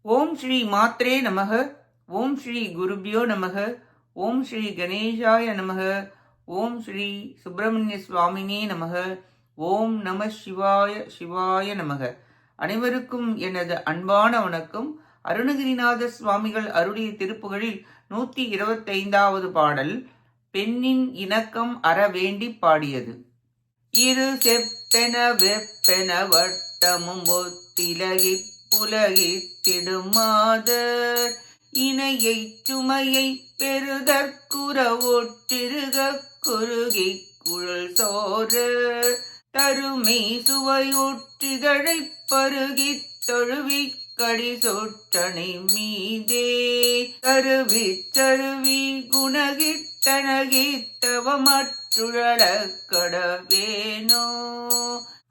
ஓம் ஸ்ரீ மாத்ரே நமக. ஓம் ஸ்ரீ குருபியோ நமக. ஓம் ஸ்ரீ கணேசாய நமக. ஓம் ஸ்ரீ சுப்பிரமணிய சுவாமினே நமக. ஓம் நம சிவாய சிவாய நமக. அனைவருக்கும் எனது அன்பான வணக்கம். அருணகிரிநாத சுவாமிகள் அருளிய திருப்புகழில் 125வது பாடல் பெண்ணின் இணக்கம் அற வேண்டி பாடியது. இரு செப்பென வெப்பென வட்டமும் ஒத்திலகிப் புலகித்திடுமாதர் இணையைச் சுமையைப் பெறுதற்குற ஒட்டிருக குறுகி குழல் சோர தருமை சுவையொற்றிதழைப் பருகித் தொழுவிக் கடி சொற்றனை மீதே கருவிச் சருவி குணகித்தனகித்தவமற்றுழலக் கடவேனோ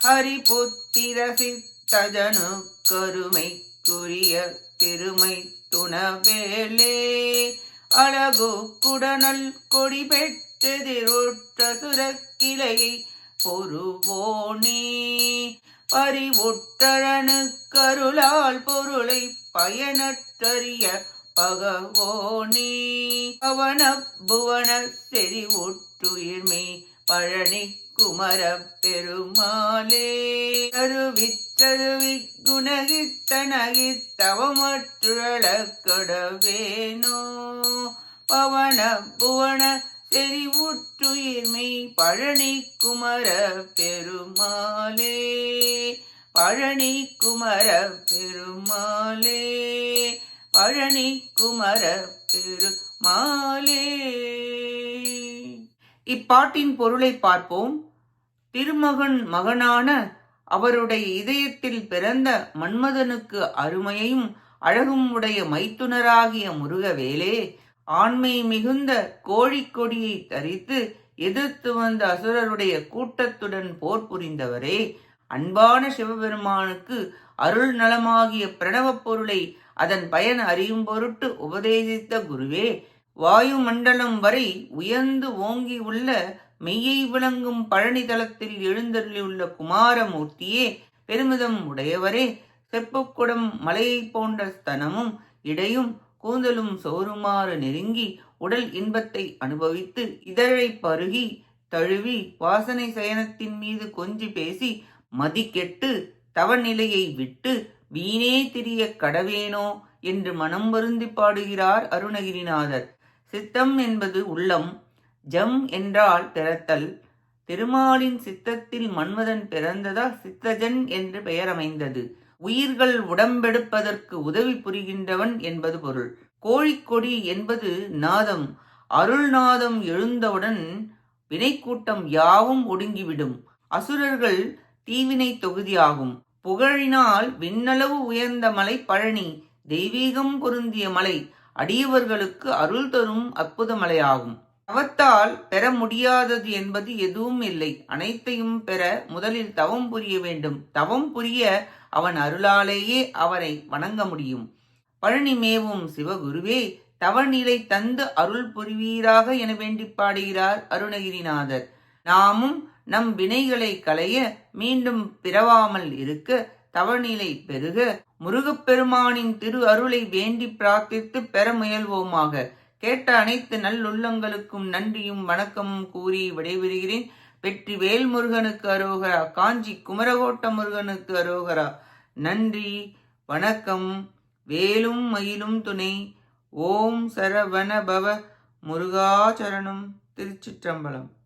ஹரிபுத்திர சித்தஜனு கருமைக்குரிய திருமை துணவேலே அழகு குடனல் கொடி பெற்றெதிரொற்ற சுரக்கிளையை பொறுவோனே பறிவுற்றழனு கருளால் பொருளை பயனற்றறிய பகவோனே அவன புவன செறிவுற்றுயிர்மே பழனி குமர பெருமாளே அருவிச்சருவி குணகித்தனகித்தவமற்றுழலக் கடவேனோ பவன புவன செறிவுற்றுயிர்மை பழனி குமர பெருமாளே பழனி குமர பெருமாளே பழனி குமர பெருமாளே. இப்பாட்டின் பொருளை பார்ப்போம். திருமகன் மகனான அவருடைய இதயத்தில் பிறந்த மன்மதனுக்கு அருமையையும் அழகும் உடைய மைத்துனராகிய முருகவேலே, ஆண்மை மிகுந்த கோழிக்கொடியை தரித்து எதிர்த்து வந்த அசுரருடைய கூட்டத்துடன் போர் புரிந்தவரே, அன்பான சிவபெருமானுக்கு அருள் நலமாகிய பிரணவப் பொருளை அதன் பயன் அறியும் பொருட்டு உபதேசித்த குருவே, வாயு மண்டலம் வரை உயர்ந்து ஓங்கி உள்ள மெய்யை விளங்கும் பழனி தலத்தில் எழுந்தருளியுள்ள குமாரமூர்த்தியே, பெருமிதம் உடையவரே, செப்புக்குடம் மலையை போன்ற ஸ்தனமும் இடையும் கூந்தலும் சோறுமாறு நெருங்கி உடல் இன்பத்தை அனுபவித்து இதழை பருகி தழுவி வாசனை சயனத்தின் மீது கொஞ்சி பேசி மதிக்கெட்டு தவநிலையை விட்டு வீணே திரிய கடவேனோ என்று மனம் வருந்தி பாடுகிறார் அருணகிரிநாதர். சித்தம் என்பது உள்ளம், ஜம் என்றால் பிறத்தல். திருமாலின் சித்தத்தில் மன்மதன் பிறந்ததால் சித்தஜன் என்று பெயர் அமைந்தது. உயிர்கள் உடம்பெடுப்பதற்கு உதவி புரிகின்றவன் என்பது பொருள். கோழிக்கொடி என்பது நாதம். அருள்நாதம் எழுந்தவுடன் வினைக்கூட்டம் யாவும் ஒடுங்கிவிடும். அசுரர்கள் தீவினை தொகுதியாகும். புகழினால் விண்ணளவு உயர்ந்த மலை பழனி, தெய்வீகம் பொருந்திய மலை, அடியவர்களுக்கு அருள் தரும் அற்புத மலையாகும். தவத்தால் பெற முடியாதது என்பது எதுவும் இல்லை. அனைத்தையும் பெற முதலில் தவம் புரிய வேண்டும். தவம் புரிய அவன் அருளாலேயே அவரை வணங்க முடியும். பழனி மேவும் சிவகுருவே, தவநிலை தந்து அருள் புரிவீராக என வேண்டி பாடுகிறார் அருணகிரிநாதர். நாமும் நம் வினைகளை களைய மீண்டும் பிறவாமல் இருக்க தவநிலை பெருக முருகப்பெருமானின் திரு அருளை வேண்டி பிரார்த்தித்து பெற முயல்வோமாக. கேட்ட அனைத்து நல்லுள்ளங்களுக்கும் நன்றியும் வணக்கமும் கூறி விடைபெறுகிறேன். வெற்றி வேல் முருகனுக்கு அரோகரா. காஞ்சி குமரகோட்ட முருகனுக்கு அரோகரா. நன்றி, வணக்கம். வேலும் மயிலும் துணை. ஓம் சரவண பவ முருகாச்சரணம். திருச்சிற்றம்பலம்.